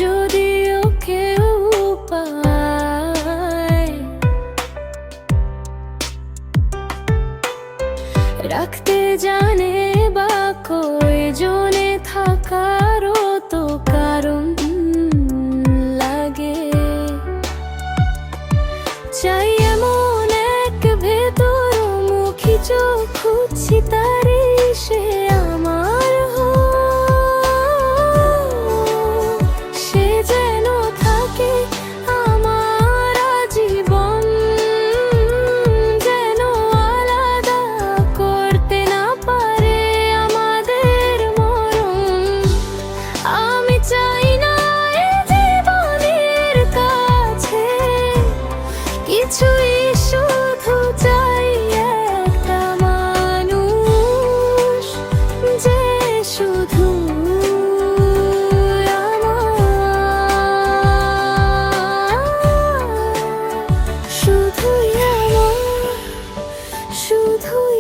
যদিও কেউ পায়, রাখতে জানে বা কয়জনে থাকারও তো কারণ লাগে। চাই এমন এক ভেতরমুখী চোখ, খুঁজছি তারে সে আমার হোক। সে যেন থাকে আমার আজীবন, যেন আলাদা করতে না পারে আমাদের মরণ। আমি চাই না এ জীবনের কাছে কিছুই, শুধু চাই একটা মানুষ যে শুধু আমার, শুধুই আমার, শুধুই